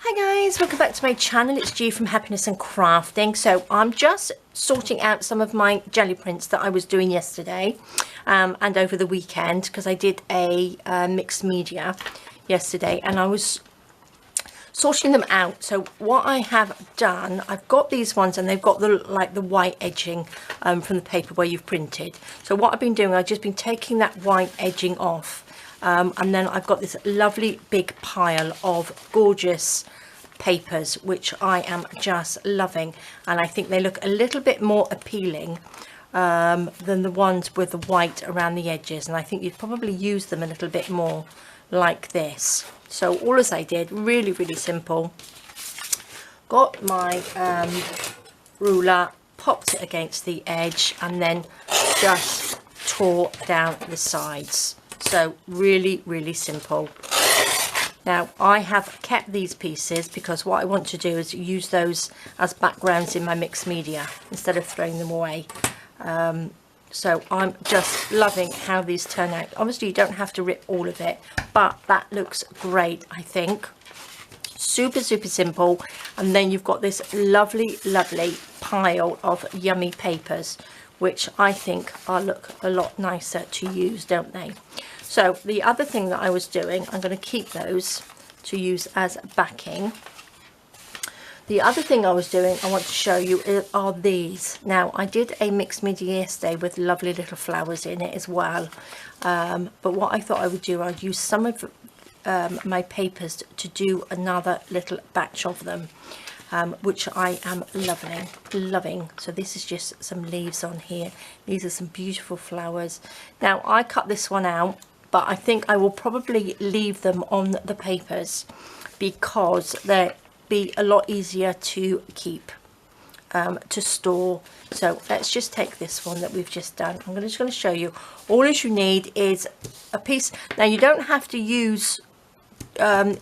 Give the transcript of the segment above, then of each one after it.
Hi guys, welcome back to my channel. It's G from Happiness and Crafting. So I'm just sorting out some of my jelly prints that I was doing yesterday and over the weekend, because I did a mixed media yesterday and I was sorting them out. So what I have done, I've got these ones and they've got the white edging from the paper where you've printed. So what I've been doing, I've just been taking that white edging off. And then I've got this lovely big pile of gorgeous papers, which I am just loving, and I think they look a little bit more appealing than the ones with the white around the edges, and I think you'd probably use them a little bit more like this. So all as I did, really simple, got my ruler, popped it against the edge, and then just tore down the sides. So really simple. Now I have kept these pieces because what I want to do is use those as backgrounds in my mixed media instead of throwing them away. So I'm just loving how these turn out. Obviously you don't have to rip all of it, but that looks great, I think. Super simple. And then you've got this lovely pile of yummy papers, which I think look a lot nicer to use, don't they? So the other thing that I was doing, I'm going to keep those to use as backing. The other thing I was doing, I want to show you, are these. Now I did a mixed media yesterday with lovely little flowers in it as well. But what I thought I would do, I'd use some of my papers to do another little batch of them. Which I am loving. So this is just some leaves on here. These are some beautiful flowers. Now I cut this one out, but I think I will probably leave them on the papers because they'll be a lot easier to keep, to store. So let's just take this one that we've just done. I'm just going to show you. All you need is a piece. Now you don't have to use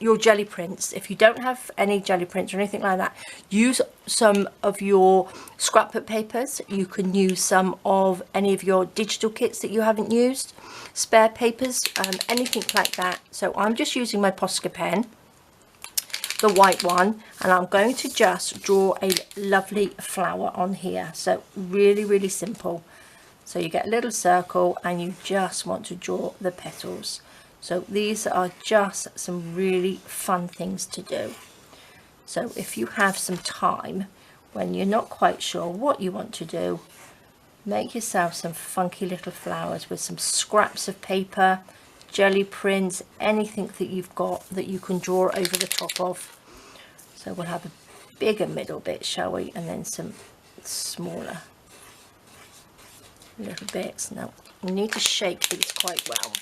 your jelly prints. If you don't have any jelly prints or anything like that, use some of your scrapbook papers. You can use some of any of your digital kits that you haven't used, spare papers, anything like that. So I'm just using my Posca pen, the white one, and I'm going to just draw a lovely flower on here. So really simple. So you get a little circle and you just want to draw the petals. So these are just some really fun things to do. So if you have some time when you're not quite sure what you want to do, make yourself some funky little flowers with some scraps of paper, jelly prints, anything that you've got that you can draw over the top of. So we'll have a bigger middle bit, shall we, and then some smaller little bits. Now we need to shake these quite well,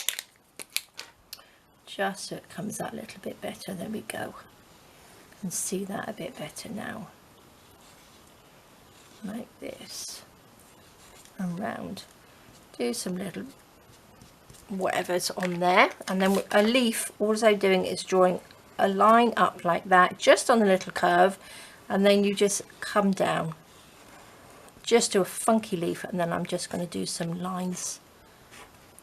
just so it comes out a little bit better. There we go. And see that a bit better now, like this, and round. Do some little whatever's on there, and then a leaf, all I'm doing is drawing a line up like that, just on the little curve, and then you just come down, just do a funky leaf, and then I'm just going to do some lines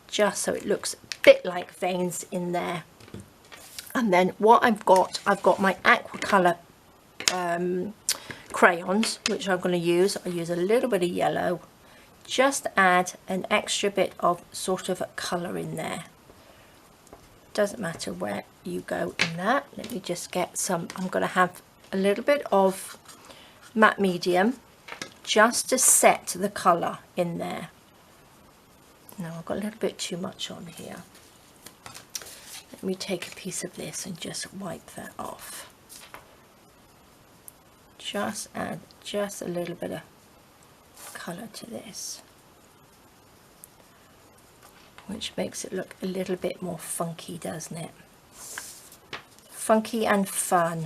just so it looks bit like veins in there. And then what I've got my Aquacolor crayons, which I'm going to use. I use a little bit of yellow, just add an extra bit of sort of colour in there. Doesn't matter where you go in that. Let me just get some. I'm going to have a little bit of matte medium just to set the colour in there. Now I've got a little bit too much on here. Let me take a piece of this and just wipe that off. Just add just a little bit of colour to this, which makes it look a little bit more funky, doesn't it? Funky and fun.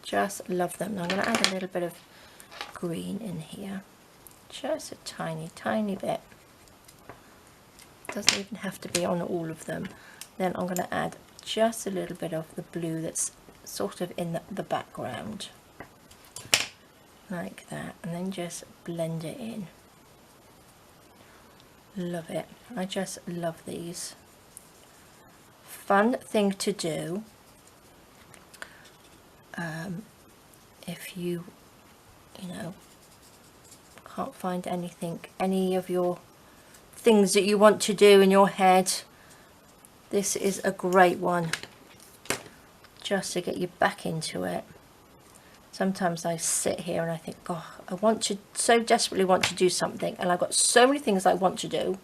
Just love them. Now I'm going to add a little bit of green in here. Just a tiny bit. Doesn't even have to be on all of them. Then I'm going to add just a little bit of the blue that's sort of in the background, like that, and then just blend it in. Love it. I just love these. Fun thing to do if you know, can't find anything, any of your things that you want to do in your head, this is a great one just to get you back into it. Sometimes I sit here and I think, God, I want to, so desperately want to do something, and I've got so many things I want to do,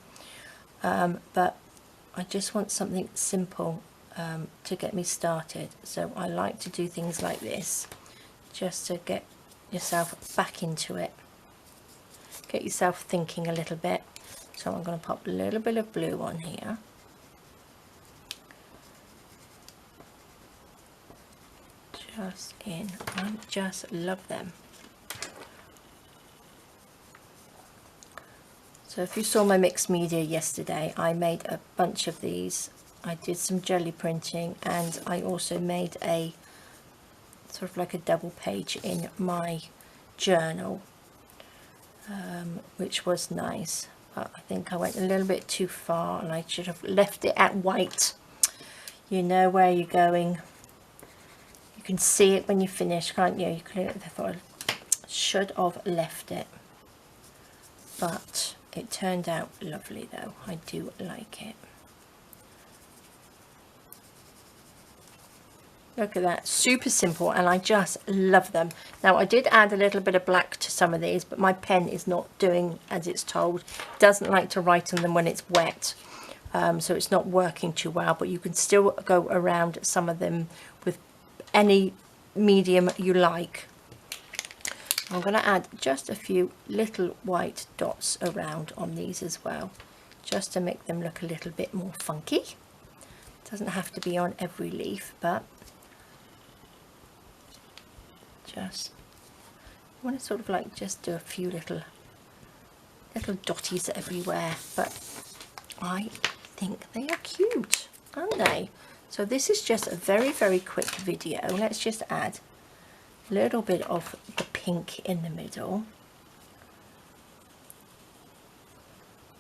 but I just want something simple to get me started. So I like to do things like this just to get yourself back into it, get yourself thinking a little bit. So I'm going to pop a little bit of blue on here. Just in, I just love them. So if you saw my mixed media yesterday, I made a bunch of these. I did some jelly printing, and I also made a sort of like a double page in my journal, which was nice. But I think I went a little bit too far, and I should have left it at white. You know where you're going. You can see it when you finish, can't you? I thought I should have left it, but it turned out lovely though. I do like it. Look at that, super simple, and I just love them. Now I did add a little bit of black to some of these, but my pen is not doing as it's told. It doesn't like to write on them when it's wet, so it's not working too well, but you can still go around some of them with any medium you like. I'm going to add just a few little white dots around on these as well, just to make them look a little bit more funky. It doesn't have to be on every leaf, but just I want to sort of like just do a few little dotties everywhere, but I think they are cute, aren't they? So this is just a very, very quick video. Let's just add a little bit of the pink in the middle.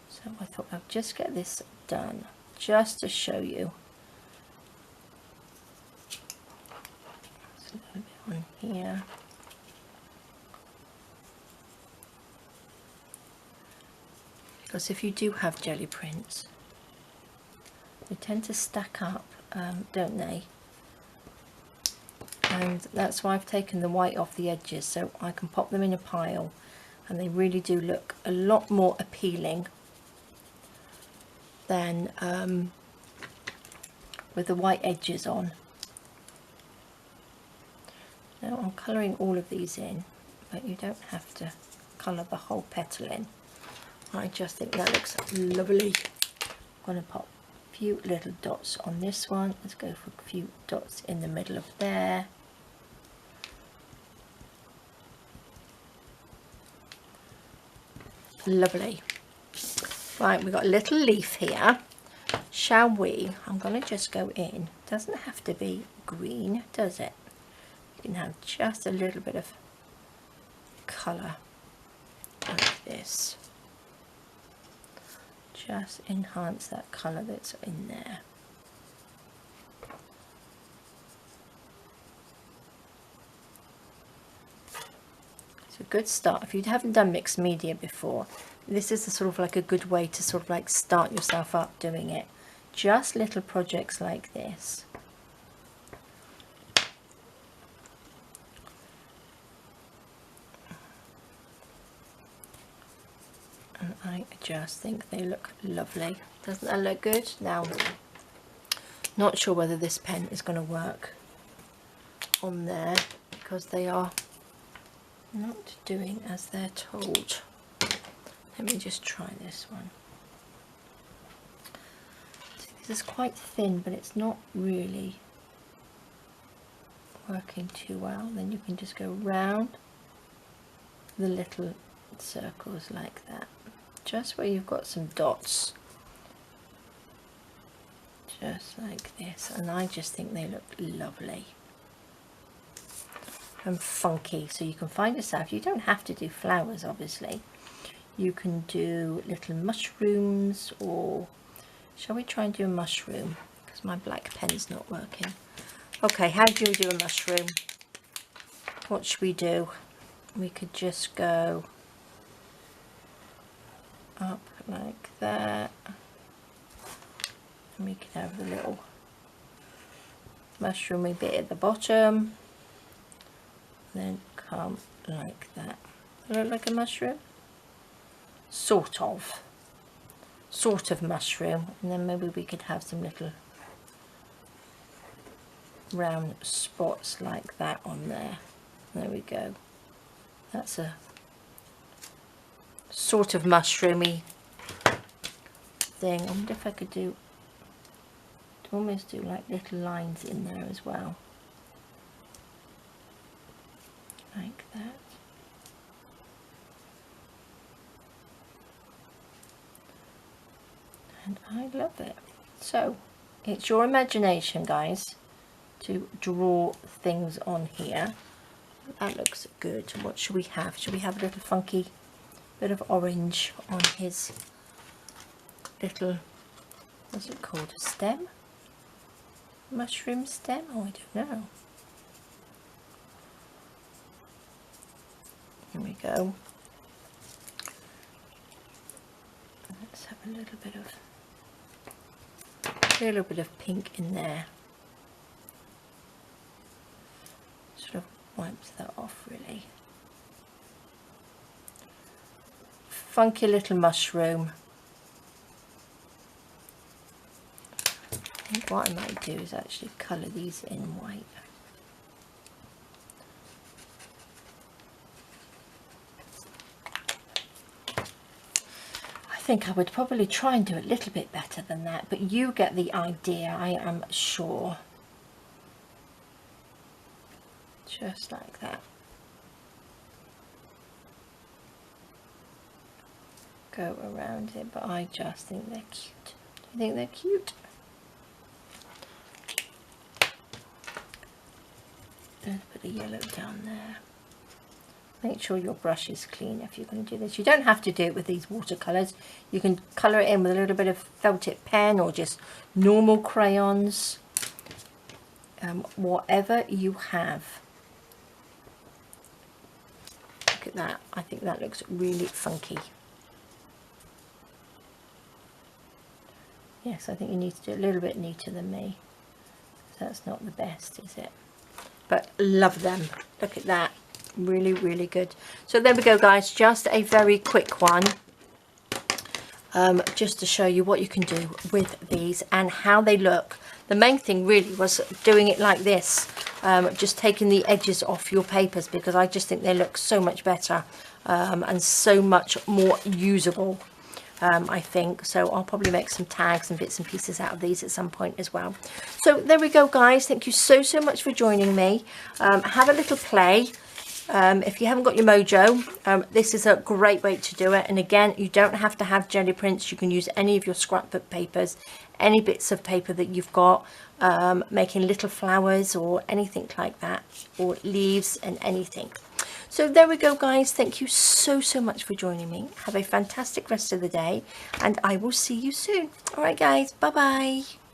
So I thought I'd just get this done just to show you. Just a little bit on here. Because if you do have jelly prints, they tend to stack up, don't they? And that's why I've taken the white off the edges, so I can pop them in a pile, and they really do look a lot more appealing than with the white edges on. Now I'm colouring all of these in, but you don't have to colour the whole petal in. I just think that looks lovely. I'm going to pop a few little dots on this one. Let's go for a few dots in the middle of there. Lovely. Right, we've got a little leaf here. Shall we? I'm going to just go in. Doesn't have to be green, does it? You can have just a little bit of colour like this. Just enhance that colour that's in there. It's a good start. If you haven't done mixed media before, this is a sort of like a good way to sort of like start yourself up doing it. Just little projects like this. And I just think they look lovely. Doesn't that look good? Now, not sure whether this pen is going to work on there because they are not doing as they're told. Let me just try this one. This is quite thin, but it's not really working too well. Then you can just go round the little circles like that, just where you've got some dots, just like this, and I just think they look lovely and funky. So you can find yourself, you don't have to do flowers obviously, you can do little mushrooms, or shall we try and do a mushroom because my black pen's not working. Okay, how do you do a mushroom? what should we do? We could just go up like that, and we could have the little mushroomy bit at the bottom, then come like that. Does it look like a mushroom? Sort of mushroom, and then maybe we could have some little round spots like that on there. There we go. That's a sort of mushroomy thing. I wonder if I could do almost do like little lines in there as well, like that. And I love it. So it's your imagination, guys, to draw things on here. That looks good. What should we have? Should we have a little funky bit of orange on his little, what's it called, a stem? Mushroom stem? Oh, I don't know. Here we go. Let's have a little bit of pink in there. Sort of wipes that off really. Funky little mushroom. I think what I might do is actually colour these in white. I think I would probably try and do a little bit better than that, but you get the idea, I am sure. Just like that. Go around it, but I just think they're cute. Do you think they're cute? A little bit of yellow down there. Make sure your brush is clean if you're going to do this. You don't have to do it with these watercolours. You can colour it in with a little bit of felt tip pen or just normal crayons. Whatever you have. Look at that. I think that looks really funky. Yes, I think you need to do it a little bit neater than me. That's not the best, is it? But love them. Look at that. Really, really good. So there we go, guys. Just a very quick one. Just to show you what you can do with these and how they look. The main thing really was doing it like this. Just taking the edges off your papers, because I just think they look so much better and so much more usable. I think so. I'll probably make some tags and bits and pieces out of these at some point as well. So there we go, guys. Thank you so much for joining me. Have a little play. If you haven't got your mojo, this is a great way to do it. And again, you don't have to have jelly prints. You can use any of your scrapbook papers, any bits of paper that you've got, making little flowers or anything like that, or leaves and anything. So there we go, guys. Thank you so much for joining me. Have a fantastic rest of the day, and I will see you soon. All right, guys. Bye-bye.